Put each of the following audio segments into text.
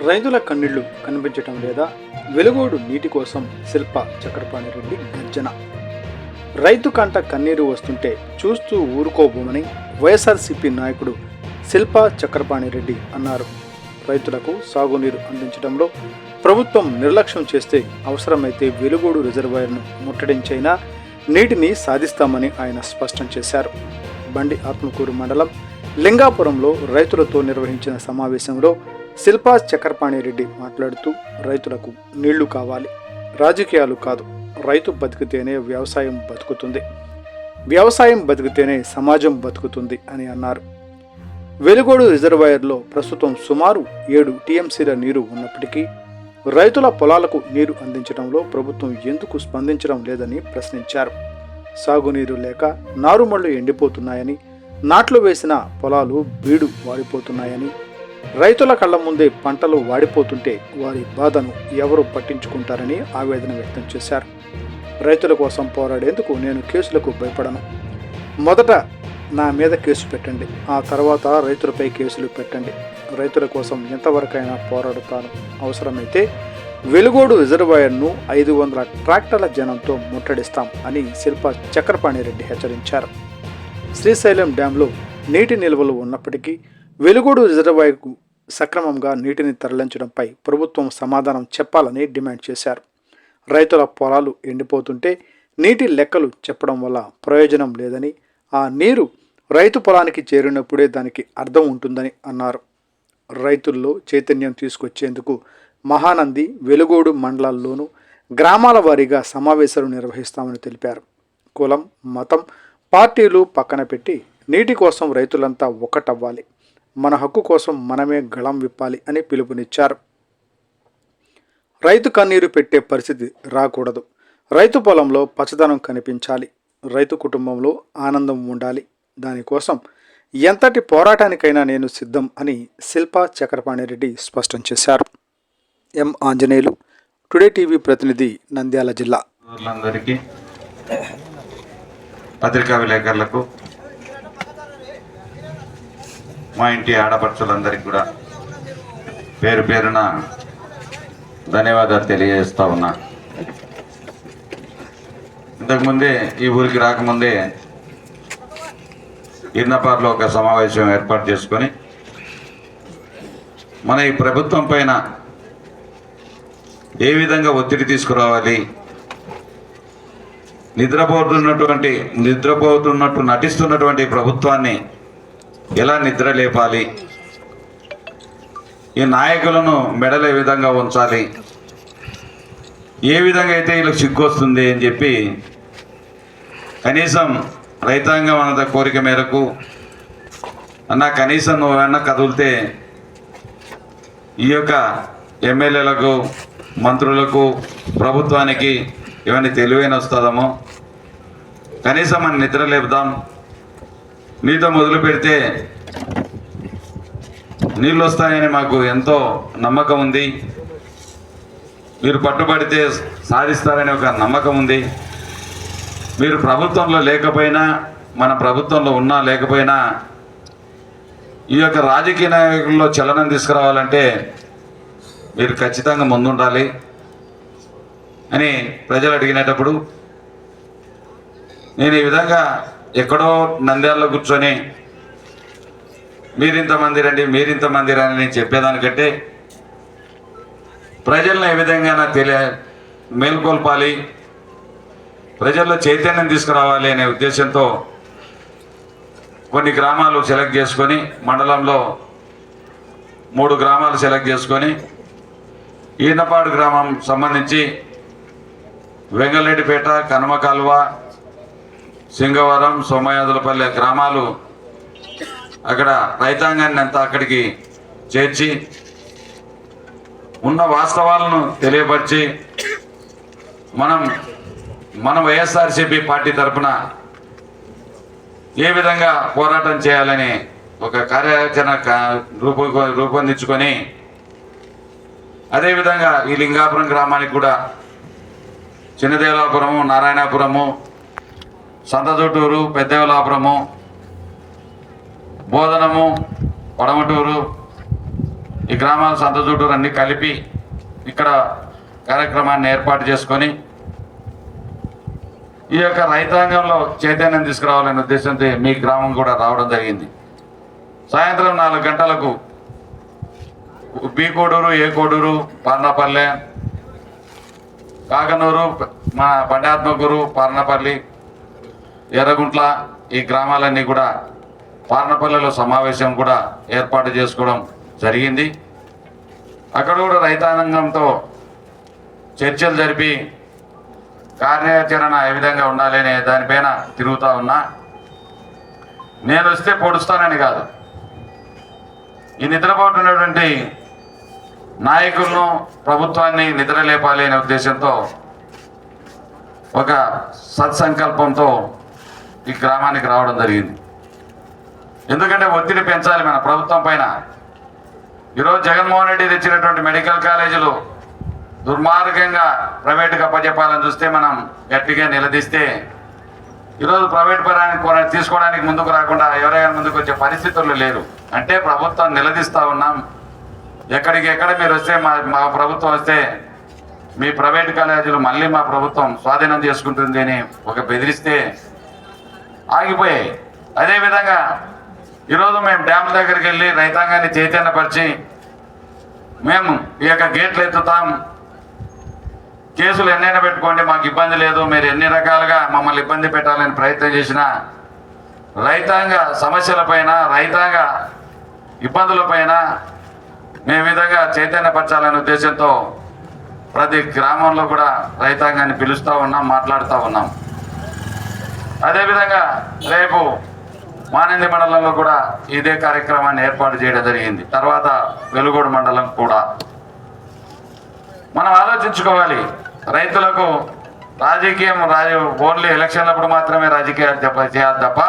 రైతుల కన్నీళ్లు కనిపించటం లేదా? వెలుగోడు నీటి కోసం శిల్ప చక్రపాణి రెడ్డి గర్జన. రైతు కంట కన్నీరు వస్తుంటే చూస్తూ ఊరుకోబోమని వైఎస్ఆర్సీపీ నాయకుడు శిల్ప చక్రపాణి రెడ్డి అన్నారు. రైతులకు సాగునీరు అందించడంలో ప్రభుత్వం నిర్లక్ష్యం చేస్తే అవసరమైతే వెలుగోడు రిజర్వాయర్ను ముట్టడించైనా నీటిని సాధిస్తామని ఆయన స్పష్టం చేశారు. బండి ఆత్మకూరు మండలం లింగాపురంలో రైతులతో నిర్వహించిన సమావేశంలో శిల్పా చక్రపాణి రెడ్డి మాట్లాడుతూ రైతులకు నీళ్లు కావాలి, రాజకీయాలు కాదు. రైతు బతికితేనే వ్యవసాయం బతుకుతుంది, వ్యవసాయం బతికితేనే సమాజం బతుకుతుంది అని అన్నారు. వెలుగోడు రిజర్వాయర్లో ప్రస్తుతం సుమారు 7 టీఎంసీల నీరు ఉన్నప్పటికీ రైతుల పొలాలకు నీరు అందించడంలో ప్రభుత్వం ఎందుకు స్పందించడం లేదని ప్రశ్నించారు. సాగునీరు లేక నారుమళ్లు ఎండిపోతున్నాయని, నాట్లు వేసిన పొలాలు బీడు వాడిపోతున్నాయని, రైతుల కళ్ల ముందే పంటలు వాడిపోతుంటే వారి బాధను ఎవరు పట్టించుకుంటారని ఆవేదన వ్యక్తం చేశారు. రైతుల కోసం పోరాడేందుకు నేను కేసులకు భయపడను. మొదట నా మీద కేసు పెట్టండి, ఆ తర్వాత రైతులపై కేసులు పెట్టండి. రైతుల కోసం ఎంతవరకైనా పోరాడుతాను. అవసరమైతే వెలుగోడు రిజర్వాయర్ను 500 ట్రాక్టర్ల జనంతో ముట్టడిస్తాం అని శిల్ప చక్రపాణి రెడ్డి హెచ్చరించారు. శ్రీశైలం డ్యాంలో నీటి నిల్వలు ఉన్నప్పటికీ వెలుగోడు రిజర్వాయర్కు సక్రమంగా నీటిని తరలించడంపై ప్రభుత్వం సమాధానం చెప్పాలని డిమాండ్ చేశారు. రైతుల పొలాలు ఎండిపోతుంటే నీటి లెక్కలు చెప్పడం వల్ల ప్రయోజనం లేదని, ఆ నీరు రైతు పొలానికి చేరినప్పుడే దానికి అర్థం ఉంటుందని అన్నారు. రైతుల్లో చైతన్యం తీసుకొచ్చేందుకు మహానంది, వెలుగోడు మండలాల్లోనూ గ్రామాల వారీగా సమావేశాలు నిర్వహిస్తామని తెలిపారు. కులం, మతం, పార్టీలు పక్కన పెట్టి నీటి కోసం రైతులంతా ఒక్కటవ్వాలి, మన హక్కు కోసం మనమే గళం విప్పాలి అని పిలుపునిచ్చారు. రైతు కన్నీరు పెట్టే పరిస్థితి రాకూడదు. రైతు పొలంలో పచ్చదనం కనిపించాలి, రైతు కుటుంబంలో ఆనందం ఉండాలి. దానికోసం ఎంతటి పోరాటానికైనా నేను సిద్ధం అని శిల్పా చక్రపాణి రెడ్డి స్పష్టం చేశారు. ఎం ఆంజనేయులు, టుడే టీవీ ప్రతినిధి, నంద్యాల జిల్లా. అందరికీ, పత్రికా విలేకరులకు, మా ఇంటి ఆడపడుచులందరికీ కూడా పేరు పేరున ధన్యవాదాలు తెలియజేస్తా ఉన్నా. ఇంతకుముందే ఈ ఊరికి రాకముందే ఇర్నపార్లో ఒక సమావేశం ఏర్పాటు చేసుకొని మన ఈ ప్రభుత్వం పైన ఏ విధంగా ఒత్తిడి తీసుకురావాలి, నిద్రపోతున్నట్టు నటిస్తున్నటువంటి ప్రభుత్వాన్ని ఎలా నిద్ర లేపాలి, ఈ నాయకులను మెడలే విధంగా ఉంచాలి, ఏ విధంగా అయితే వీళ్ళకి సిగ్గొస్తుంది అని చెప్పి కనీసం రైతాంగం అన్న కోరిక మేరకు అన్న కనీసం నువ్వన్నా కదిలితే ఈ యొక్క ఎమ్మెల్యేలకు, మంత్రులకు, ప్రభుత్వానికి ఇవన్నీ తెలివైన వస్తుందేమో, కనీసం మనం నిద్ర లేపుదాం, నీతో మొదలు పెడితే నీళ్ళు వస్తాయని మాకు ఎంతో నమ్మకం ఉంది, మీరు పట్టుబడితే సాధిస్తారని ఒక నమ్మకం ఉంది. మీరు ప్రభుత్వంలో లేకపోయినా, మన ప్రభుత్వంలో ఉన్నా లేకపోయినా ఈ యొక్క రాజకీయ నాయకుల్లో చలనం తీసుకురావాలంటే మీరు ఖచ్చితంగా ముందుండాలి అని ప్రజలు అడిగినప్పుడు నేను ఈ విధంగా ఎక్కడో నంద్యాలలో కూర్చొని మీరింతమంది రండి, మీరింతమంది రండి నేను చెప్పేదానికంటే ప్రజలను ఏ విధంగా మేల్కొల్పాలి, ప్రజల్లో చైతన్యం తీసుకురావాలి అనే ఉద్దేశంతో కొన్ని గ్రామాలు సెలెక్ట్ చేసుకొని, మండలంలో 3 గ్రామాలు సెలెక్ట్ చేసుకొని ఈనపాడు గ్రామం సంబంధించి వెంగళరెడ్డిపేట, కనుమకాలువ, సింగవరం, సోమయాదులపల్లె గ్రామాలు అక్కడ రైతాంగాన్ని అంతా అక్కడికి చేర్చి ఉన్న వాస్తవాలను తెలియపరిచి మన వైఎస్ఆర్సీపీ పార్టీ తరఫున ఏ విధంగా పోరాటం చేయాలని ఒక కార్యాచరణ రూపొందించుకొని, అదేవిధంగా ఈ లింగాపురం గ్రామానికి కూడా చిన్నదేవలాపురము, నారాయణాపురము, సంతజోటూరు, పెద్దదేవలాపురము, బోధనము, పడమటూరు, ఇక గ్రామాల సంత చూడూరు అన్ని కలిపి ఇక్కడ కార్యక్రమాన్ని ఏర్పాటు చేసుకొని ఈ యొక్క రైతాంగంలో చైతన్యం తీసుకురావాలనే ఉద్దేశంతో మీ గ్రామం కూడా రావడం జరిగింది. సాయంత్రం 4 గంటలకు బి కోడూరు, ఏ కోడూరు, పార్నపల్లె, కాకనూరు, మా బండాత్మకూరు, పార్నపల్లి, ఎర్రగుంట్ల ఈ గ్రామాలన్నీ కూడా పార్నపల్లిలో సమావేశం కూడా ఏర్పాటు చేసుకోవడం జరిగింది. అక్కడ కూడా రైతాంగంతో చర్చలు జరిపి కార్యాచరణ ఏ విధంగా ఉండాలి అనే దానిపైన తిరుగుతూ ఉన్నా. నేను వస్తే పొడుస్తానని కాదు, ఈ నిద్రపోతున్నటువంటి నాయకులను, ప్రభుత్వాన్ని నిద్రలేపాలి అనే ఉద్దేశంతో ఒక సత్సంకల్పంతో ఈ గ్రామానికి రావడం జరిగింది. ఎందుకంటే ఒత్తిడి పెంచాలి మన ప్రభుత్వం పైన. ఈరోజు జగన్మోహన్ రెడ్డి తెచ్చినటువంటి మెడికల్ కాలేజీలు దుర్మార్గంగా ప్రైవేటుగా అప్పచెప్పాలని చూస్తే మనం గట్టిగా నిలదీస్తే ఈరోజు ప్రైవేట్ పరానికి తీసుకోవడానికి ముందుకు రాకుండా ఎవరైనా ముందుకు వచ్చే పరిస్థితుల్లో లేరు. అంటే ప్రభుత్వం నిలదీస్తూ ఉన్నాం. ఎక్కడికెక్కడ మీరు వస్తే మా ప్రభుత్వం వస్తే మీ ప్రైవేట్ కాలేజీలు మళ్ళీ మా ప్రభుత్వం స్వాధీనం చేసుకుంటుంది అని ఒక బెదిరిస్తే ఆగిపోయాయి. అదేవిధంగా ఈరోజు మేము డ్యామ్ దగ్గరికి వెళ్ళి రైతాంగాన్ని చైతన్యపరిచి మేము ఈ యొక్క గేట్లు ఎత్తుతాం, కేసులు ఎన్నైనా పెట్టుకోండి, మాకు ఇబ్బంది లేదు, మీరు ఎన్ని రకాలుగా మమ్మల్ని ఇబ్బంది పెట్టాలని ప్రయత్నం చేసినా రైతాంగ సమస్యలపైన, రైతాంగ ఇబ్బందులపైన మేము విధంగా చైతన్యపరచాలనే ఉద్దేశంతో ప్రతి గ్రామంలో కూడా రైతాంగాన్ని పిలుస్తూ ఉన్నాం, మాట్లాడుతూ ఉన్నాం. అదేవిధంగా రేపు మానంది మండలంలో కూడా ఇదే కార్యక్రమాన్ని ఏర్పాటు చేయడం జరిగింది. తర్వాత వెలుగోడు మండలం కూడా మనం ఆలోచించుకోవాలి. రైతులకు రాజకీయం ఓన్లీ ఎలక్షన్లప్పుడు మాత్రమే రాజకీయాలు చేయాలి తప్ప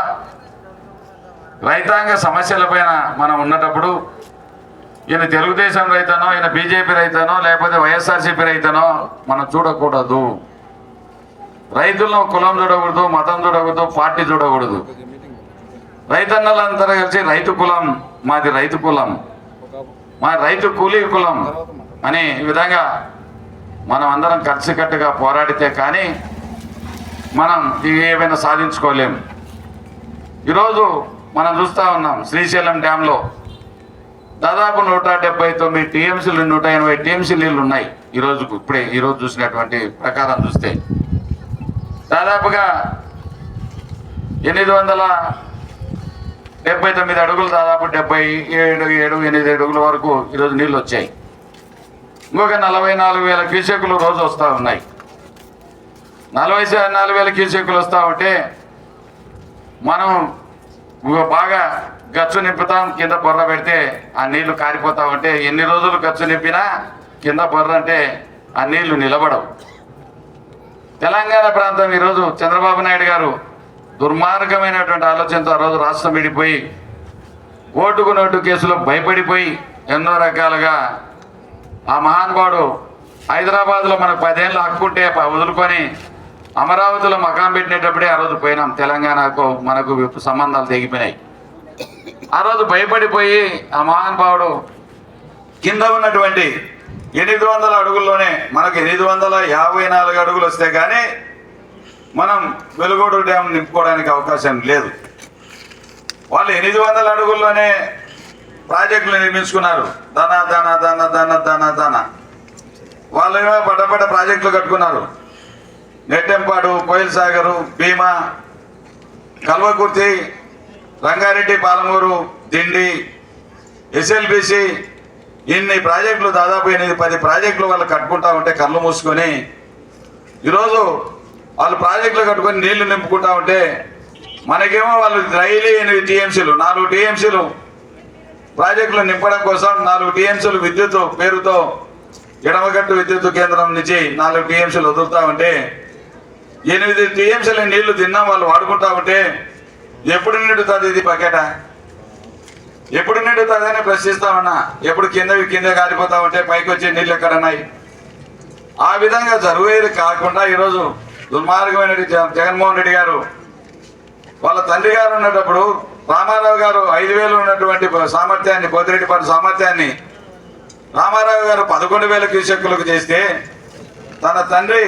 రైతాంగ సమస్యలపైన మనం ఉన్నటప్పుడు ఈయన తెలుగుదేశం రైతనో, ఈయన బీజేపీ రైతనో, లేకపోతే వైఎస్ఆర్సీపీ రైతనో మనం చూడకూడదు. రైతులను కులం చూడకూడదు, మతం చూడకూడదు, పార్టీ చూడకూడదు. రైతన్నలందరూ కలిసి రైతు కులం, మాది రైతు కులం, మా రైతు కూలీ కులం అని ఈ విధంగా మనం అందరం కలిసికట్టుగా పోరాడితే కానీ మనం ఏమైనా సాధించుకోలేము. ఈరోజు మనం చూస్తూ ఉన్నాం శ్రీశైలం డ్యాంలో దాదాపు 179 టీఎంసీలు, 180 టీఎంసీ నీళ్ళు ఉన్నాయి. ఈరోజు చూసినటువంటి ప్రకారం చూస్తే దాదాపుగా 879 అడుగులు, దాదాపు 77-8 అడుగుల వరకు ఈరోజు నీళ్ళు వచ్చాయి. ఇంకొక 44,000 క్యూసెక్కులు రోజు వస్తూ ఉన్నాయి. 44,000 క్యూసెక్కులు వస్తూ ఉంటే మనం బాగా గచ్చు నింపుతాం, కింద బొర్ర పెడితే ఆ నీళ్లు కారిపోతా ఉంటే ఎన్ని రోజులు గచ్చు నింపినా కింద బొర్ర అంటే ఆ నీళ్లు నిలబడవు. తెలంగాణ ప్రాంతం ఈరోజు చంద్రబాబు నాయుడు గారు దుర్మార్గమైనటువంటి ఆలోచనతో ఆ రోజు రాష్ట్రం విడిపోయి ఓటుకు నోటు కేసులో భయపడిపోయి ఎన్నో రకాలుగా ఆ మహానుభావుడు హైదరాబాద్లో మనకు 10 ఏళ్ళు హక్కుంటే వదులుకొని అమరావతిలో మకాం పెట్టినప్పుడే ఆ రోజు పోయినాం. తెలంగాణకు మనకు సంబంధాలు తెగిపోయినాయి. ఆ రోజు భయపడిపోయి ఆ మహానుభావుడు కింద ఉన్నటువంటి 800 అడుగుల్లోనే మనకు 854 అడుగులు వస్తే కానీ మనం వెలుగోడు డ్యామ్ నింపుకోవడానికి అవకాశం లేదు. వాళ్ళు 800 అడుగుల్లోనే ప్రాజెక్టులు నిర్మించుకున్నారు. దాన వాళ్ళు ఏమో పడ్డ ప్రాజెక్టులు కట్టుకున్నారు. నెట్టెంపాడు, కోయిల్ సాగరు, భీమా, కల్వకుర్తి, రంగారెడ్డి, పాలమూరు, దిండి, ఎస్ఎల్బిసి ఇన్ని ప్రాజెక్టులు, దాదాపు 8-10 ప్రాజెక్టులు వాళ్ళు కట్టుకుంటా ఉంటే కళ్ళు మూసుకొని ఈరోజు వాళ్ళు ప్రాజెక్టులు కట్టుకొని నీళ్లు నింపుకుంటా ఉంటే మనకేమో వాళ్ళు డైలీ 8 టీఎంసీలు, 4 టీఎంసీలు ప్రాజెక్టులు నింపడం కోసం 4 టీఎంసీలు విద్యుత్ పేరుతో ఎడమగట్టు విద్యుత్ కేంద్రం నుంచి 4 టీఎంసీలు వదులుతా ఉంటే 8 టీఎంసీల నీళ్లు తిన్నాం వాళ్ళు వాడుకుంటా ఉంటే ఎప్పుడు నిండుతుంది ఇది బకెట? ఎప్పుడు నిండుతుంది అని ప్రశ్నిస్తామన్నా. ఎప్పుడు కింద కారిపోతా ఉంటే పైకి వచ్చే నీళ్ళు ఎక్కడున్నాయి? ఆ విధంగా జరుగుయేది కాకుండా ఈరోజు దుర్మార్గమైన జగన్మోహన్ రెడ్డి గారు వాళ్ళ తండ్రి గారు ఉన్నప్పుడు రామారావు గారు 5,000 ఉన్నటువంటి సామర్థ్యాన్ని, పోతిరెడ్డిపాటి సామర్థ్యాన్ని రామారావు గారు 11,000 క్యూసెక్కులకు చేస్తే తన తండ్రి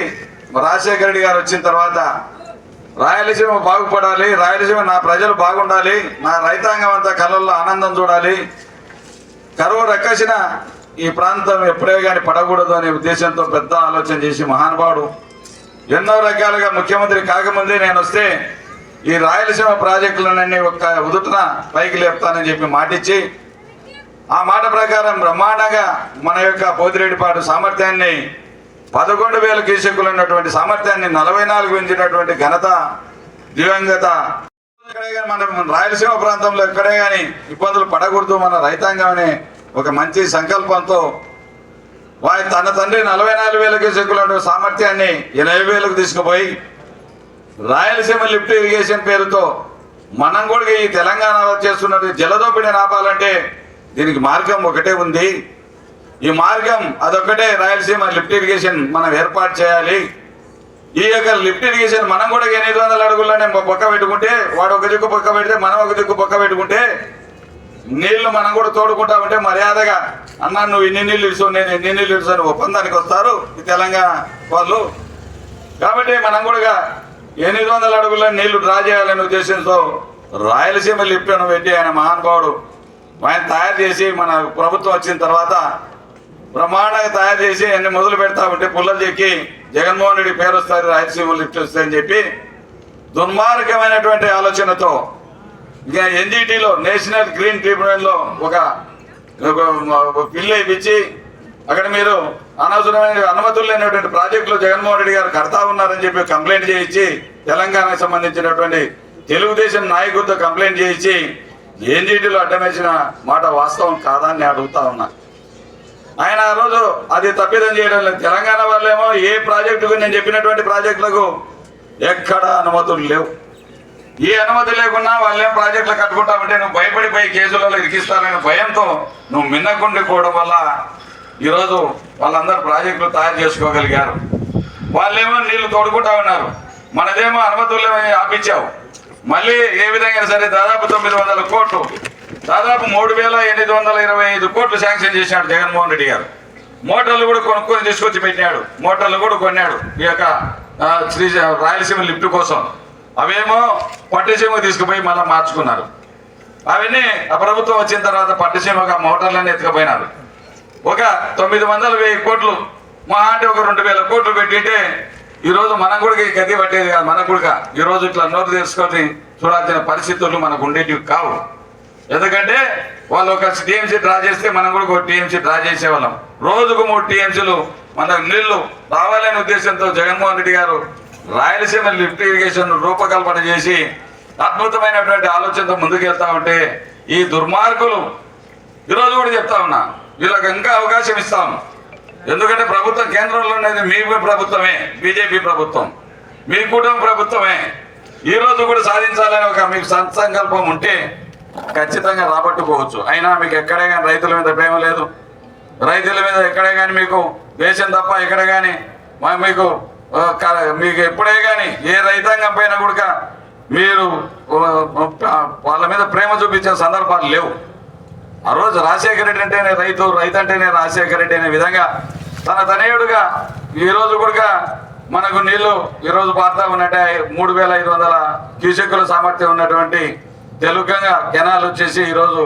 రాజశేఖర రెడ్డి గారు వచ్చిన తర్వాత రాయలసీమ బాగుపడాలి, రాయలసీమ నా ప్రజలు బాగుండాలి, నా రైతాంగం అంతా కళ్ళల్లో ఆనందం చూడాలి, కరువు రక్కసిన ఈ ప్రాంతం ఎప్పుడే కానీ పడకూడదు అనే ఉద్దేశంతో పెద్ద ఆలోచన చేసి మహానుభావుడు ఎన్నో రకాలుగా ముఖ్యమంత్రి కాకముందే నేను వస్తే ఈ రాయలసీమ ప్రాజెక్టులన్నీ ఒక్క ఉదుటన పైకి లేపుతానని చెప్పి మాటిచ్చి ఆ మాట ప్రకారం బ్రహ్మాండంగా మన యొక్క పోతిరెడ్డిపాటు సామర్థ్యాన్ని 11,000 క్యూసెక్కులు ఉన్నటువంటి సామర్థ్యాన్ని 44 పెంచినటువంటి ఘనత దివంగత. ఎక్కడే కానీ మన రాయలసీమ ప్రాంతంలో ఎక్కడే కానీ ఇబ్బందులు పడకూడదు మన రైతాంగం అనే ఒక మంచి సంకల్పంతో తన తండ్రి 44,000 క్యూసెక్కుల సామర్థ్యాన్ని 80,000కు తీసుకుపోయి రాయలసీమ లిఫ్ట్ ఇరిగేషన్ పేరుతో మనం కూడా ఈ తెలంగాణలో చేస్తున్నది జలదోపిడిని ఆపాలంటే దీనికి మార్గం ఒకటే ఉంది. ఈ మార్గం అదొకటే, రాయలసీమ లిఫ్ట్ ఇరిగేషన్ మనం ఏర్పాటు చేయాలి. ఈ యొక్క లిఫ్ట్ ఇరిగేషన్ మనం కూడా 800 అడుగుల్లోనే పక్క పెట్టుకుంటే, వాడు ఒక దిక్కు పక్క పెడితే మనం ఒక దిక్కు పక్క పెట్టుకుంటే నీళ్లు మనం కూడా తోడుకుంటా ఉంటే మర్యాదగా అన్నా నువ్వు ఇన్ని నీళ్ళు ఇడుసు నేను ఎన్ని నీళ్ళు ఇడుసు అని ఒప్పందానికి వస్తారు ఈ తెలంగాణ వాళ్ళు. కాబట్టి మనం కూడా 800 అడుగుల్లో నీళ్లు డ్రా చేయాలనే ఉద్దేశంతో రాయలసీమ లిఫ్ట్ అని పెట్టి ఆయన మహానుభావుడు ఆయన తయారు చేసి మన ప్రభుత్వం వచ్చిన తర్వాత బ్రహ్మాండంగా తయారు చేసి అన్ని మొదలు పెడతా ఉంటే పుల్లలు చెక్కి జగన్మోహన్ రెడ్డి పేరు వస్తారు, రాయలసీమ లిఫ్ట్ వస్తాయని చెప్పి దుర్మార్గమైనటువంటి ఆలోచనతో ఇక ఎన్జిటిలో నేషనల్ గ్రీన్ ట్రిబ్యునల్లో ఒక బిల్లు ఇప్పించి అక్కడ మీరు అనవసరమైన అనుమతులు లేనటువంటి ప్రాజెక్టులు జగన్మోహన్ రెడ్డి గారు కడతా ఉన్నారని చెప్పి కంప్లైంట్ చేయించి తెలంగాణకు సంబంధించినటువంటి తెలుగుదేశం నాయకులతో కంప్లైంట్ చేయించి ఎన్జిటిలో అడ్డమేసిన మాట వాస్తవం కాదా అని అడుగుతా ఉన్నా. ఆయన ఆ రోజు అది తప్పిదం చేయడం లేదు. తెలంగాణ వాళ్ళేమో ఏ ప్రాజెక్టుకు నేను చెప్పినటువంటి ప్రాజెక్టులకు ఎక్కడ అనుమతులు లేవు. ఏ అనుమతి లేకున్నా వాళ్ళేం ప్రాజెక్టులు కట్టుకుంటామంటే నువ్వు భయపడిపోయి కేసులలో ఇరికిస్తారనే భయంతో నువ్వు మిన్నకుండిపోవడం వల్ల ఈరోజు వాళ్ళందరూ ప్రాజెక్టులు తయారు చేసుకోగలిగారు. వాళ్ళేమో నీళ్లు తోడుకుంటా ఉన్నారు, మనదేమో అనుమతులు ఆపించావు. మళ్ళీ ఏ విధంగా సరే దాదాపు 900 కోట్లు, దాదాపు 3,825 కోట్లు శాంక్షన్ చేశాడు జగన్మోహన్ రెడ్డి గారు. మోటార్లు కూడా కొనుక్కొని తీసుకొచ్చి పెట్టాడు, మోటార్లు కూడా కొన్నాడు ఈ యొక్క రాయలసీమ లిఫ్ట్ కోసం. అవేమో పట్టిసీమకు తీసుకుపోయి మళ్ళీ మార్చుకున్నారు. అవన్నీ ఆ ప్రభుత్వం వచ్చిన తర్వాత పట్టిసీమకు ఆ మోటార్లన్నీ ఎత్తుకుపోయినారు. ఒక 900,000 కోట్లు మహా అంటే ఒక 2,000 కోట్లు పెట్టింటే ఈరోజు మనం కూడా గది పట్టేది కాదు. మనకు కూడా ఈరోజు ఇట్లా నోరు తీసుకొని చూడాల్సిన పరిస్థితులు మనకు ఉండేటివి కావు. ఎందుకంటే వాళ్ళు ఒక టీఎంసీ డ్రా చేస్తే మనం కూడా ఒక టీఎంసీ డ్రా చేసేవాళ్ళం. రోజుకు 3 టీఎంసీలు మనకు నీళ్లు రావాలనే ఉద్దేశంతో జగన్మోహన్ రెడ్డి గారు రాయలసీమ లిఫ్ట్ ఇరిగేషన్ రూపకల్పన చేసి అద్భుతమైనటువంటి ఆలోచనతో ముందుకెళ్తా ఉంటే ఈ దుర్మార్గులు ఈరోజు కూడా చెప్తా ఉన్నా వీళ్ళకి ఇంకా అవకాశం ఇస్తాం. ఎందుకంటే ప్రభుత్వం కేంద్రంలో ఉన్నది మీ ప్రభుత్వమే, బీజేపీ ప్రభుత్వం, మీ కుటుంబ ప్రభుత్వమే. ఈరోజు కూడా సాధించాలని ఒక మీకు సంకల్పం ఉంటే ఖచ్చితంగా రాబట్టుకోవచ్చు. అయినా మీకు ఎక్కడే కానీ రైతుల మీద ప్రేమ లేదు, రైతుల మీద ఎక్కడే కానీ మీకు దేశం తప్ప ఎక్కడ కానీ మీకు ఎప్పుడే కానీ ఏ రైతాంగం పైన కూడా మీరు వాళ్ళ మీద ప్రేమ చూపించే సందర్భాలు లేవు. ఆ రోజు రాజశేఖర రెడ్డి అంటేనే రైతు, రైతు అంటేనే రాజశేఖర రెడ్డి అనే విధంగా తన తనయుడుగా ఈరోజు కూడా మనకు నీళ్లు ఈరోజు పారుతా ఉన్నట్టే 3,500 క్యూసెక్కుల సామర్థ్యం ఉన్నటువంటి తెలుగుగా కెనాల్ వచ్చేసి ఈరోజు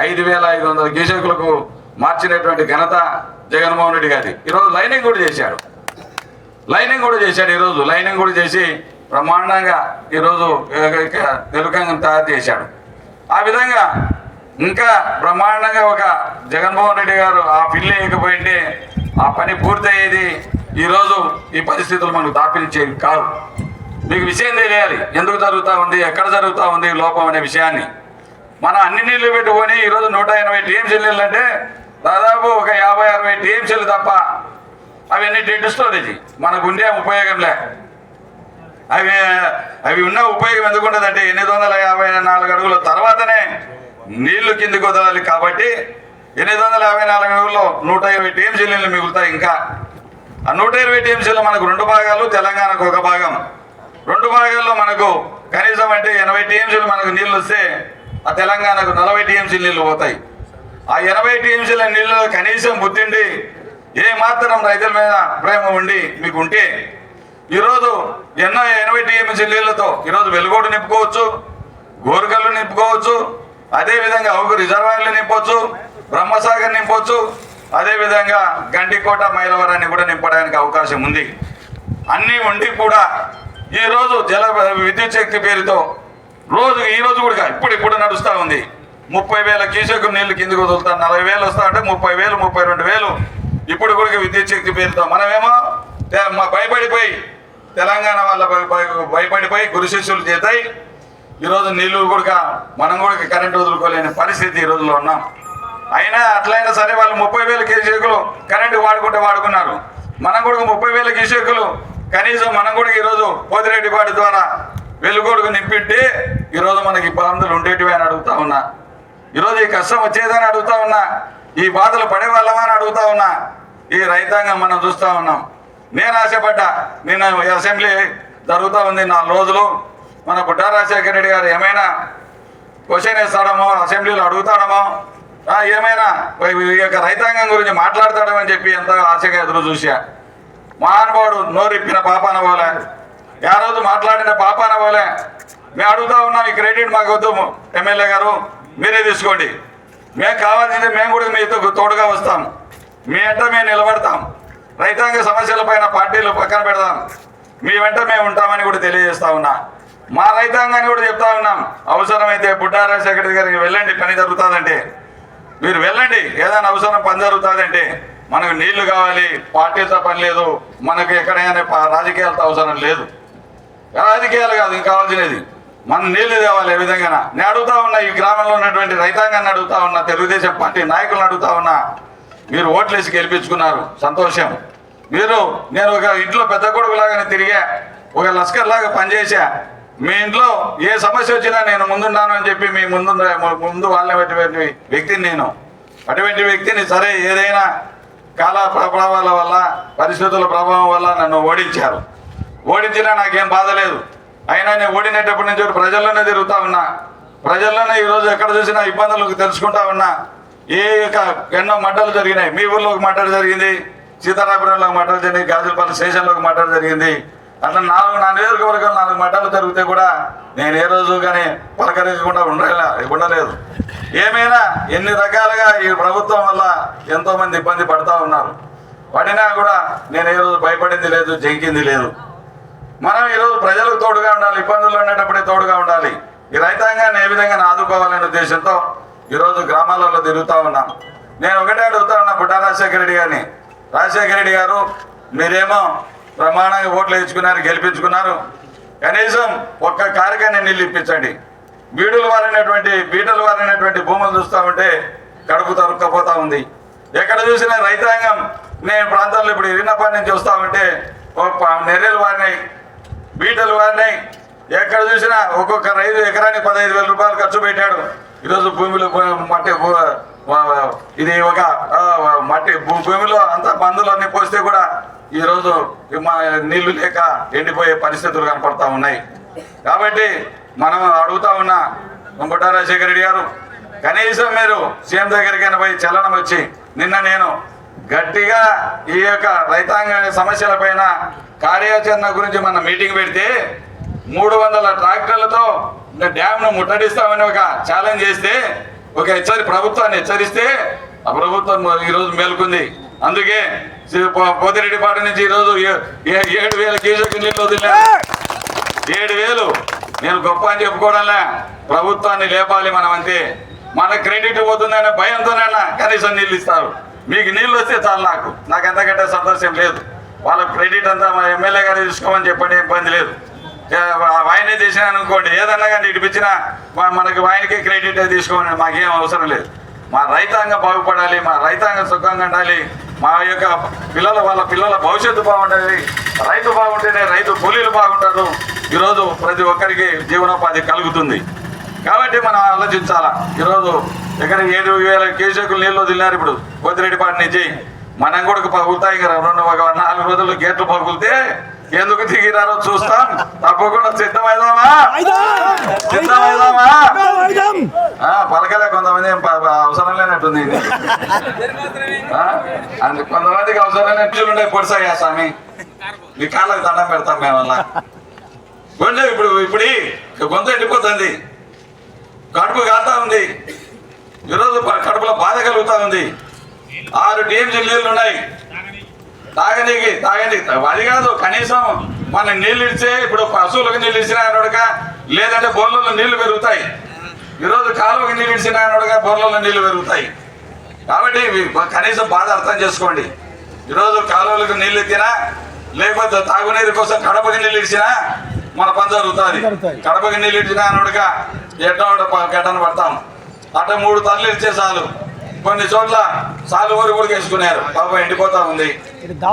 5,500 క్యూసెక్కులకు మార్చినటువంటి ఘనత జగన్మోహన్ రెడ్డి గారి. ఈరోజు లైనింగ్ కూడా చేశాడు, ఈరోజు లైనింగ్ కూడా చేసి బ్రహ్మాండంగా ఈరోజు తెలుగుగా తయారు చేశాడు. ఆ విధంగా ఇంకా బ్రహ్మాండంగా ఒక జగన్మోహన్ రెడ్డి గారు ఆ పిల్లి వేయకపోయింటే ఆ పని పూర్తయ్యేది. ఈరోజు ఈ పరిస్థితులు మనకు దాపించేవి కాదు. మీకు విషయం తెలియాలి, ఎందుకు జరుగుతూ ఉంది, ఎక్కడ జరుగుతూ ఉంది లోపం అనే విషయాన్ని. మనం అన్ని నీళ్లు పెట్టుకొని ఈరోజు 180 టీఎంసీలు నీళ్ళు అంటే దాదాపు ఒక 50-60 టీఎంసీలు తప్ప అవన్నీ డెడ్ స్టోరేజ్ మనకు ఉండే ఉపయోగం లే. అవి ఉన్న ఉపయోగం ఎందుకు ఉండదంటే 854 అడుగుల తర్వాతనే నీళ్లు కిందికి వదలాలి. కాబట్టి 854 అడుగుల్లో 120 టీఎంసీలు నీళ్ళు మిగులుతాయి. ఇంకా ఆ 120 టీఎంసీలో మనకు 2 భాగాలు, తెలంగాణకు 1 భాగం. 2 భాగాల్లో మనకు కనీసం అంటే 80 టీఎంసీలు మనకు నీళ్ళు వస్తే ఆ తెలంగాణకు 40 టీఎంసీలు నీళ్ళు పోతాయి. ఆ 80 టీఎంసీల నీళ్ళలో కనీసం బుద్ధిండి ఏ మాత్రం రైతుల మీద ప్రేమ ఉండి మీకు ఉంటే ఈరోజు ఎన్నో 80 టీఎంసీ నీళ్లతో ఈరోజు వెలుగోడు నింపుకోవచ్చు, గోరుకల్లు నింపుకోవచ్చు, అదేవిధంగా అవుగు రిజర్వాయర్లు నింపవచ్చు, బ్రహ్మసాగర్ నింపవచ్చు, అదేవిధంగా గండికోట మైలవరాన్ని కూడా నింపడానికి అవకాశం ఉంది. అన్నీ ఉండి కూడా ఈరోజు విద్యుత్ శక్తి పేరుతో ఈరోజు కూడా ఇప్పుడు నడుస్తూ ఉంది. 30,000 క్యూసెక్కుల నీళ్లు కిందికి వదులుతారు, 40,000 వస్తా ఉంటే 30,000, 32,000 ఇప్పుడు కూడా విద్యుత్ శక్తి పేరుతో మనమేమో భయపడిపోయి తెలంగాణ వాళ్ళ భయపడిపోయి గురు శిష్యులు చేతాయి ఈరోజు నీళ్లు కూడా మనం కూడా కరెంటు వదులుకోలేని పరిస్థితి ఈ రోజులో ఉన్నాం. అయినా అట్లయినా సరే వాళ్ళు 30,000 క్యూసెక్కులు కరెంటు వాడుకున్నారు. మనం కూడా 30,000 క్యూసెక్కులు కనీసం మనం కూడా ఈరోజు పోతిరెడ్డిపాటి ద్వారా వెలుగొడుగు నింపిట్టే ఈరోజు మనకి ఇబ్బందులు ఉండేటివి అని అడుగుతా ఉన్నా. ఈరోజు ఈ కష్టం వచ్చేదని అడుగుతా ఉన్నా, ఈ బాధలు పడేవాళ్ళమా అని అడుగుతా ఉన్నా. ఈ రైతాంగం మనం చూస్తూ ఉన్నాం. నేను ఆశపడ్డా, నిన్న అసెంబ్లీ జరుగుతూ ఉంది 4 రోజులు, మన బుడ్డా రాజశేఖర రెడ్డి గారు ఏమైనా క్వశ్చన్ వేస్తాడమో, అసెంబ్లీలో అడుగుతాడమో, ఏమైనా ఈ యొక్క రైతాంగం గురించి మాట్లాడతాడమని చెప్పి ఎంతో ఆశగా ఎదురు చూసా. మహానుభావుడు నోరిప్పిన పాపాన పోలే, ఆ రోజు మాట్లాడిన పాపాన పోలే. మేము అడుగుతా ఉన్నాం, ఈ క్రెడిట్ మాకు వద్దు ఎమ్మెల్యే గారు, మీరే తీసుకోండి. మేము కావాల్సింది మేము కూడా మీతో తోడుగా వస్తాం, మీ వెంట మేము నిలబడతాం, రైతాంగ సమస్యల పైన పార్టీలు పక్కన పెడదాం, మీ వెంట మేము ఉంటామని కూడా తెలియజేస్తా ఉన్నా. మా రైతాంగాన్ని కూడా చెప్తా ఉన్నాం, అవసరమైతే బుడ్డా రాజశేఖర రెడ్డి గారికి వెళ్ళండి, పని జరుగుతుందంటే మీరు వెళ్ళండి, ఏదైనా అవసరం పని జరుగుతుందంటే. మనకు నీళ్లు కావాలి, పార్టీలతో పని లేదు, మనకు ఎక్కడైనా రాజకీయాలతో అవసరం లేదు. రాజకీయాలు కాదు, ఇంకా కావాల్సినది మన నీళ్లు తేవాలి. ఏ విధంగా నేను అడుగుతా ఉన్నా, ఈ గ్రామంలో ఉన్నటువంటి రైతాంగాన్ని అడుగుతా ఉన్నా, తెలుగుదేశం పార్టీ నాయకులను అడుగుతా ఉన్నా, మీరు ఓట్లేసి గెలిపించుకున్నారు, సంతోషం. నేను ఒక ఇంట్లో పెద్ద కొడుకులాగానే తిరిగా, ఒక లస్కర్ లాగా పనిచేసా. మీ ఇంట్లో ఏ సమస్య వచ్చినా నేను ముందున్నాను అని చెప్పి మీ ముందు వాళ్ళటువంటి వ్యక్తిని నేను. అటువంటి వ్యక్తిని సరే ఏదైనా కాల ప్రభావాల వల్ల, పరిస్థితుల ప్రభావం వల్ల నన్ను ఓడించినా నాకేం బాధ లేదు. అయినా నేను ఓడినేటప్పటి నుంచి ప్రజల్లోనే తిరుగుతా ఉన్నా, ప్రజల్లోనే ఈరోజు ఎక్కడ చూసినా ఇబ్బందులు తెలుసుకుంటా ఉన్నా. ఎన్నో మడ్డలు జరిగినాయి. మీ ఊర్లో ఒక మడ్డలు జరిగింది, సీతారాపురంలో ఒక మడ్డలు జరిగింది, గాజులపల్లి స్టేషన్లో ఒక మడ్డలు జరిగింది. అట్లా నా నియోజకవర్గంలో 4 మడ్డలు జరిగితే కూడా నేను ఏ రోజు కానీ పలకరించకుండా ఉండలేదు. ఏమైనా ఎన్ని రకాలుగా ఈ ప్రభుత్వం వల్ల ఎంతోమంది ఇబ్బంది పడుతూ ఉన్నారు. పడినా కూడా నేను ఏ రోజు భయపడింది లేదు, జంకింది లేదు. మనం ఈరోజు ప్రజలకు తోడుగా ఉండాలి, ఇబ్బందులు ఉండేటప్పుడే తోడుగా ఉండాలి. ఈ రైతాంగాన్ని ఏ విధంగా ఆదుకోవాలనే ఉద్దేశంతో ఈరోజు గ్రామాలలో తిరుగుతూ ఉన్నాం. నేను ఒకటే అడుగుతా ఉన్నా బుడ్డా రాజశేఖర రెడ్డి గారిని, రాజశేఖర రెడ్డి గారు మీరేమో ప్రమాణంగా ఓట్లు వేయించుకున్నారు, గెలిపించుకున్నారు, కనీసం ఒక్క కార్యక్రమాన్ని నీళ్ళు ఇప్పించండి. బీటలు వారినటువంటి భూములు చూస్తూ ఉంటే కడుపు తరుక్కపోతా ఉంది. ఎక్కడ చూసినా రైతాంగం, నేను ప్రాంతంలో ఇప్పుడు ఇరినప్పటి నుంచి వస్తూ ఉంటే నెర్రెలు వారినాయి, బీటలు వారినాయి. ఎక్కడ చూసినా ఒక్కొక్క రైతు ఎకరానికి 15,000 రూపాయలు ఖర్చు పెట్టాడు. ఈరోజు భూమిలో మట్టి ఇది ఒక మట్టి భూమిలో అంత మందులు అన్ని పోస్తే కూడా ఈరోజు నీళ్లు లేక ఎండిపోయే పరిస్థితులు కనపడతా ఉన్నాయి. కాబట్టి మనం అడుగుతా ఉన్నా బుడ్డా రాజశేఖర రెడ్డి గారు, కనీసం మీరు సీఎం దగ్గరికైనా పోయి చలనం వచ్చి, నిన్న నేను గట్టిగా ఈ యొక్క రైతాంగ సమస్యల పైన కార్యాచరణ గురించి మన మీటింగ్ పెడితే 300 ట్రాక్టర్లతో డ్యామ్ను ముట్టడిస్తామని ఒక ఛాలెంజ్ చేస్తే, ఒక ప్రభుత్వాన్ని హెచ్చరిస్తే ఆ ప్రభుత్వం ఈరోజు మేల్కొంది. అందుకే పోతిరెడ్డిపాటి నుంచి ఈరోజు 7,000 క్యూసెక్కుల నీళ్ళు వదిలినారు. 7,000 నేను గొప్ప అని చెప్పుకోవడంలే, ప్రభుత్వాన్ని లేపాలి మనం అంతే. మన క్రెడిట్ పోతుందనే భయంతోనైనా కనీసం నీళ్ళు ఇస్తారు. మీకు నీళ్ళు వస్తే చాలు, నాకు ఎంతకంటే సంతోషం లేదు. వాళ్ళ క్రెడిట్ అంతా మా ఎమ్మెల్యే గారు తీసుకోమని చెప్పండి, ఇబ్బంది లేదు. ఆయనే చేసినాను అనుకోండి, ఏదన్నా కానీ ఇడిపించినా మనకి ఆయనకే క్రెడిట్ తీసుకోమని మాకేం అవసరం లేదు. మా రైతాంగం బాగుపడాలి, మా రైతాంగం సుఖంగా ఉండాలి, మా యొక్క వాళ్ళ పిల్లల భవిష్యత్తు బాగుండాలి. రైతు బాగుంటేనే రైతు కూలీలు బాగుంటారు. ఈరోజు ప్రతి ఒక్కరికి జీవనోపాధి కలుగుతుంది. కాబట్టి మనం ఆలోచించాలా. ఈరోజు ఎక్కడ 7,000 క్యూసెక్కులు నీళ్ళు వదిలినారు. ఇప్పుడు పోతిరెడ్డిపాటి నుంచి మనం కూడా పగులుతాయి కదా, 4 రోజుల్లో గేట్లు పగులితే ఎందుకు దిగిరారో చూస్తాం. తప్పకుండా సిద్ధమైదామా? పలకలే కొంతమంది అవసరం లేనట్టుంది. కొంతమందికి అవసరం లేని పొడిసాయ్యా స్వామి, మీ కాళ్ళకి దండం పెడతాం మేము వల్ల. ఇప్పుడు గొంత ఎండిపోతుంది, కడుపు కాలుతా ఉంది, ఈరోజు కడుపులో బాధ కలుగుతా ఉంది. 6 టీఎంసీ నీళ్లు ఉన్నాయి తాగండి. అది కాదు, కనీసం మన నీళ్ళు ఇచ్చే ఇప్పుడు పశువులకు నీళ్ళు ఇచ్చినా అనొడక, లేదంటే బోర్లలో నీళ్లు పెరుగుతాయి. ఈరోజు కాలువకి నీళ్ళు ఇచ్చినా అనొడక బోర్లలో నీళ్లు పెరుగుతాయి. కాబట్టి కనీసం బాధ అర్థం చేసుకోండి. ఈరోజు కాలువలకు నీళ్ళు ఎత్తినా, లేకపోతే తాగునీరు కోసం కడపకి నీళ్ళు ఇచ్చినా మన పని జరుగుతుంది. కడపకి నీళ్ళు ఇచ్చినా అనొడక గడ్డను పడతాం. అట్లా 3 తల్లు ఇచ్చే చాలు. కొన్ని చోట్ల సాలు ఊరు కూడా వేసుకున్నారు, పాపం ఎండిపోతా ఉంది.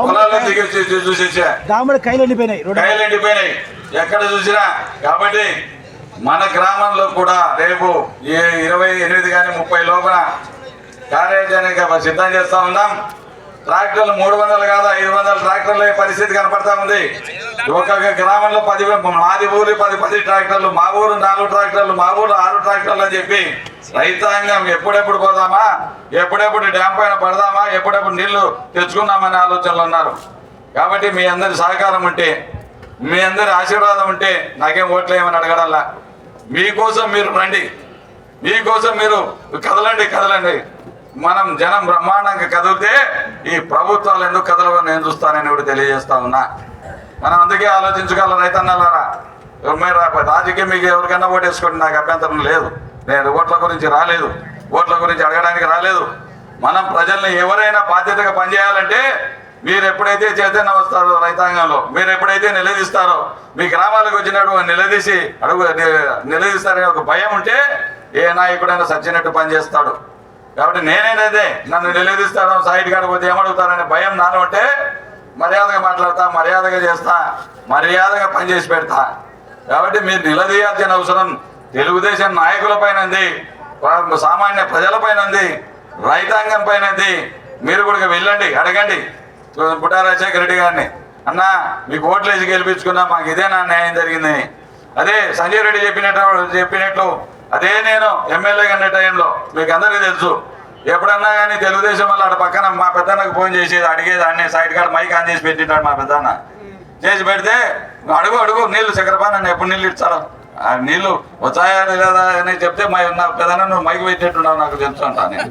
పొలాల్లో దిగేసి చూసేసా కాయలు ఎండిపోయినాయి ఎక్కడ చూసినా. కాబట్టి మన గ్రామంలో కూడా రేపు 28 కానీ 30 లోపల కార్యాచరణగా సిద్ధం చేస్తా ఉన్నాం. ట్రాక్టర్లు 300 కాదు 500 ట్రాక్టర్లు పరిస్థితి కనపడతా ఉంది. ఒక్కొక్క గ్రామంలో 10 మాది ఊరి 10 ట్రాక్టర్లు, మా ఊరు 4 ట్రాక్టర్లు, మా ఊరు 6 ట్రాక్టర్లు అని చెప్పి రైతాంగం ఎప్పుడెప్పుడు పోదామా, ఎప్పుడెప్పుడు డ్యామ్ పైన పడదామా, ఎప్పుడెప్పుడు నీళ్లు తెచ్చుకుందామనే ఆలోచనలు ఉన్నారు. కాబట్టి మీ అందరి సహకారం ఉంటే, మీ అందరి ఆశీర్వాదం ఉంటే నాకేం ఓట్లేమని అడగడల్లా. మీకోసం మీరు రండి, మీకోసం మీరు కదలండి. మనం జనం బ్రహ్మాండంగా కదిలితే ఈ ప్రభుత్వాలు ఎందుకు కదలవో నేను చూస్తానని కూడా తెలియజేస్తా ఉన్నా. మనం అందుకే ఆలోచించగలం రైతన్నలారా. మీరు రాజకీయం మీకు ఎవరికైనా ఓటేసుకోండి, నాకు అభ్యంతరం లేదు. నేను ఓట్ల గురించి రాలేదు, ఓట్ల గురించి అడగడానికి రాలేదు. మనం ప్రజల్ని ఎవరైనా బాధ్యతగా పనిచేయాలంటే మీరు ఎప్పుడైతే చైతన్యం వస్తారో రైతాంగంలో, మీరు ఎప్పుడైతే నిలదీస్తారో, మీ గ్రామాలకు వచ్చినట్టు నిలదీస్తారనే ఒక భయం ఉంటే ఏ నాయకుడైనా సచ్చినట్టు పనిచేస్తాడు. కాబట్టి నేనేనైతే నన్ను నిలదీస్తాను, సైడ్ కాడిపోతే ఏమడుగుతారనే భయం నాలో ఉంటే మర్యాదగా మాట్లాడతా, మర్యాదగా చేస్తా, మర్యాదగా పనిచేసి పెడతా. కాబట్టి మీరు నిలదీయాల్సిన అవసరం తెలుగుదేశం నాయకుల పైన ఉంది, సామాన్య ప్రజల పైన ఉంది, రైతాంగం పైన ఉంది. మీరు కూడా వెళ్ళండి, అడగండి పుట్టా రాజశేఖర రెడ్డి గారిని, అన్న మీకు ఓట్లు వేసి గెలిపించుకున్నా, మాకు ఇదే నా న్యాయం జరిగింది. అదే సంజయ్ రెడ్డి చెప్పినట్లు అదే నేను ఎమ్మెల్యేగా ఉన్న టైంలో మీకు అందరికీ తెలుసు, ఎప్పుడన్నా కానీ తెలుగుదేశం వల్ల అక్కడ పక్కన మా పెద్దన్నకు ఫోన్ చేసేది, అడిగేది. అన్నీ సైడ్ కాడ మైక్ ఆన్ చేసి పెట్టింటాడు మా పెద్దన్న. చేసి పెడితే అడుగు నీళ్ళు చక్రపా, నన్ను ఎప్పుడు నీళ్ళు ఇచ్చారు, ఆ నీళ్ళు వచ్చాయా లేదా అని చెప్తే నా పెద్దన్న నువ్వు మైక్ పెట్టేట్టున్నావు, నాకు తెలుసు అంటా. నేను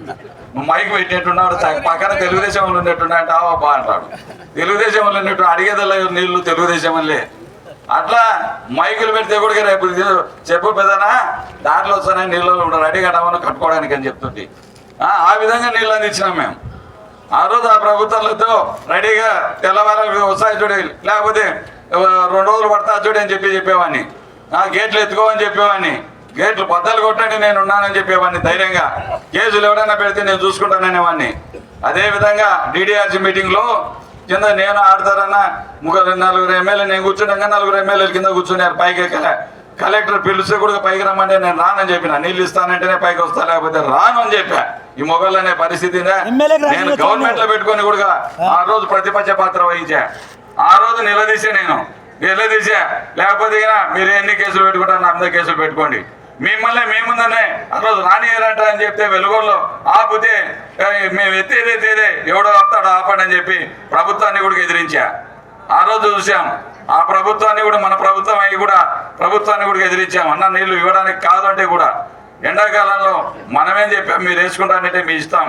నువ్వు మైక్ పెట్టేట్టున్నావు, పక్కన తెలుగుదేశం వాళ్ళు ఉన్నట్టున్నా అంటే ఆవా అంటాడు. తెలుగుదేశం వాళ్ళు ఉన్నట్టు అడిగేదల్లా నీళ్ళు తెలుగుదేశం వల్లే. అట్లా మైకులు పెడితే కూడా రేపు చెప్పు పెద్దనా దాంట్లో వస్తానని నీళ్ళు రెడీగా కట్టుకోవడానికి అని చెప్తుంది. ఆ విధంగా నీళ్ళు అందించినాం మేము. ఆ రోజు ఆ ప్రభుత్వాలతో రెడీగా తెల్లవారు వస్తాయి చూడే, లేకపోతే 2 రోజులు పడతా చూడే అని చెప్పేవాడిని. గేట్లు ఎత్తుకోవని చెప్పేవాడిని, గేట్లు బద్దలు కొట్టండి నేను ఉన్నానని చెప్పేవాడిని ధైర్యంగా. కేసులు ఎవరైనా పెడితే నేను చూసుకుంటాననేవాడిని. అదేవిధంగా DDRC మీటింగ్లో కింద నేను ఆడతారన్నా 3-4 ఎమ్మెల్యే నేను కూర్చుంటాగా 4 ఎమ్మెల్యేలు కింద కూర్చున్నారు, పైకి ఎక్కలే. కలెక్టర్ పిలిస్తే కూడా పైకి రమ్మంటే నేను రానని చెప్పిన, నీళ్ళు ఇస్తానంటేనే పైకి వస్తా, లేకపోతే రాను అని చెప్పా. ఈ మొగళ్ళు అనే పరిస్థితి నేను గవర్నమెంట్ లో పెట్టుకొని కూడా ఆ రోజు ప్రతిపక్ష పాత్ర వహించా. ఆ రోజు నిలదీసా, లేకపోతే మీరు ఎన్ని కేసులు పెట్టుకుంటారు, నా అందరి కేసులు పెట్టుకోండి, మిమ్మల్ని మేముందనే ఆ రోజు రానియరంట అని చెప్తే వెలుగుల్లో ఆపితే మేము ఎత్తేదే ఎవడో ఆపుతాడో ఆపండి అని చెప్పి ప్రభుత్వాన్ని కూడా ఎదిరించా. ఆ రోజు చూసాం ఆ ప్రభుత్వాన్ని కూడా, మన ప్రభుత్వం అయ్యి కూడా ప్రభుత్వాన్ని కూడా ఎదిరించాం. అన్న నీళ్లు ఇవ్వడానికి కాదు అంటే కూడా ఎండాకాలంలో మనమేం చెప్పాం, మీరు వేసుకుంటానంటే మీ ఇష్టం,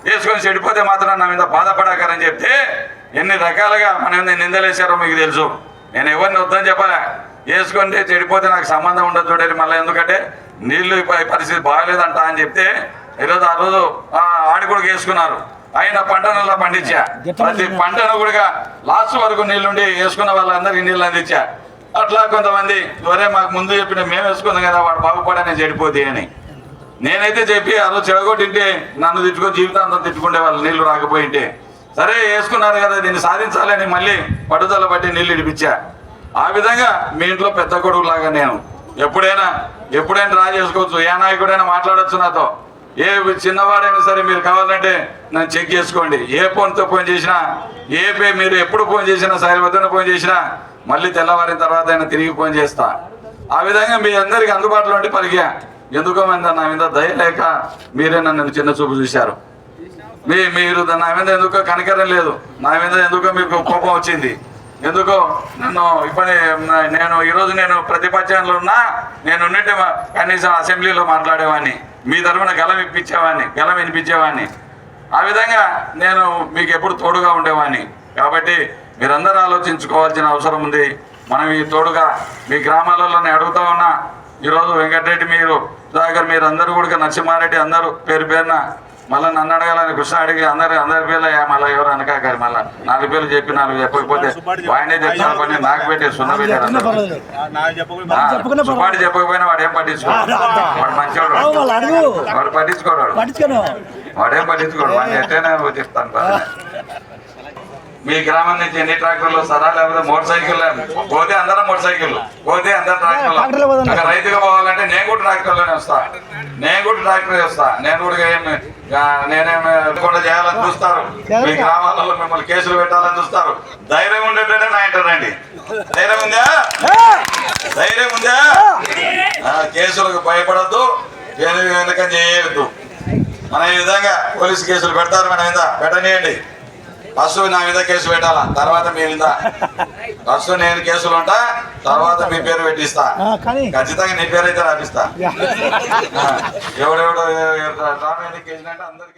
వేసుకొని చెడిపోతే మాత్రం నా మీద బాధపడాకరని చెప్తే ఎన్ని రకాలుగా మన నిందలేశారో మీకు తెలుసు. నేను ఎవరిని వద్దని చెప్పలే, వేసుకుంటే చెడిపోతే నాకు సంబంధం ఉండదు చూడండి. మళ్ళీ ఎందుకంటే నీళ్లు పరిస్థితి బాగాలేదంట అని చెప్తే ఈరోజు ఆ రోజు ఆడి కూడా వేసుకున్నారు. అయిన పంటనల్లా పండించా, ప్రతి పంటను కూడా లాస్ట్ వరకు నీళ్లుండి వేసుకున్న వాళ్ళందరికీ నీళ్ళు అందించా. అట్లా కొంతమంది వరే మాకు ముందు చెప్పిన మేము వేసుకున్నాం కదా, వాడు బాగుపడని చెడిపోతే అని నేనైతే చెప్పి ఆ రోజు చెడగొట్టింటే నన్ను తిట్టుకొని జీవితాంతం తిట్టుకుంటే వాళ్ళు నీళ్లు రాకపోయింటే, సరే వేసుకున్నారు కదా దీన్ని సాధించాలని మళ్ళీ పట్టుదల బట్టి నీళ్ళు ఇడిపించా. ఆ విధంగా మీ ఇంట్లో పెద్ద కొడుకులాగా నేను ఎప్పుడైనా డ్రా చేసుకోవచ్చు, ఏ నాయకుడైనా మాట్లాడచ్చు నాతో. ఏ చిన్నవాడైనా సరే మీరు కావాలంటే నన్ను చెక్ చేసుకోండి. ఏ ఫోన్తో ఫోన్ చేసినా, మీరు ఎప్పుడు ఫోన్ చేసినా, సాయి వద్దన ఫోన్ చేసినా మళ్ళీ తెల్లవారిన తర్వాత అయినా తిరిగి ఫోన్ చేస్తా. ఆ విధంగా మీ అందరికి అందుబాటులో ఉండి పలికా. ఎందుకో మంది నా మీద దయ లేక మీరే నన్ను చిన్న చూపు చూశారు. మీరు నా మీద ఎందుకో కనికరం లేదు, నా మీద ఎందుకో మీకు కోపం వచ్చింది. ఎందుకో నన్ను ఇప్పుడు ఈరోజు నేను ప్రతిపక్షంలో ఉన్నా, నేను ఉన్నట్టు కనీసం అసెంబ్లీలో మాట్లాడేవాడిని, మీ తరఫున గలం వినిపించేవాడిని. ఆ విధంగా నేను మీకు ఎప్పుడు తోడుగా ఉండేవాడిని. కాబట్టి మీరందరూ ఆలోచించుకోవాల్సిన అవసరం ఉంది. మనం ఈ తోడుగా మీ గ్రామాలలోనే అడుగుతా ఉన్నా. ఈరోజు వెంకటరెడ్డి, మీరు సుధాకర్, మీరు అందరూ కూడా, నరసింహారెడ్డి, అందరూ పేరు పేరున మళ్ళీ నన్ను అడగాలని కృష్ణ అడిగి అందరి పేర్లు మళ్ళీ ఎవరు అనకాకరి మళ్ళీ 4 పేర్లు చెప్పి 4 చెప్పకపోతే ఆయనే చెప్తాను పని నాకు పెట్టి సున్న పెట్టారు. సుబ్బాడి చెప్పకపోయినా వాడు ఏం పట్టించుకోడు, వాడు మంచివాడు, వాడు పట్టించుకోడు, వాడేం పట్టించుకోడు, వాడిని ఎట్టైనా చెప్తాను. మీ గ్రామం నుంచి ఎన్ని ట్రాక్టర్లు వస్తారా, లేకపోతే మోటార్ సైకిల్ పోతే అందరం మోటార్ సైకిల్, పోతే అందరు ట్రాక్టర్లు. అక్కడ రైతుగా పోవాలంటే నేను కూడా ట్రాక్టర్లోనే వస్తా, నేను కూడా నేనేమి కూడా చేయాలని చూస్తారు. మీ గ్రామాలలో మిమ్మల్ని కేసులు పెట్టాలని చూస్తారు. ధైర్యం ఉండేటంటే నా ఇంటర్ రండి. ధైర్యం ఉందా? కేసులకు భయపడద్దు, వెనకం చేయవద్దు. మన ఈ విధంగా పోలీసు కేసులు పెడతారు, మన మీద పెట్టనియండి. ఫస్ట్ నా మీద కేసు పెట్టాలా, తర్వాత మీ మీద. ఫస్ట్ నేను కేసులు ఉంటా, తర్వాత మీ పేరు పెట్టిస్తా. ఖచ్చితంగా నీ పేరు అయితే రాపిస్తా. ఎవడెవడో కేసులు అంటే అందరికి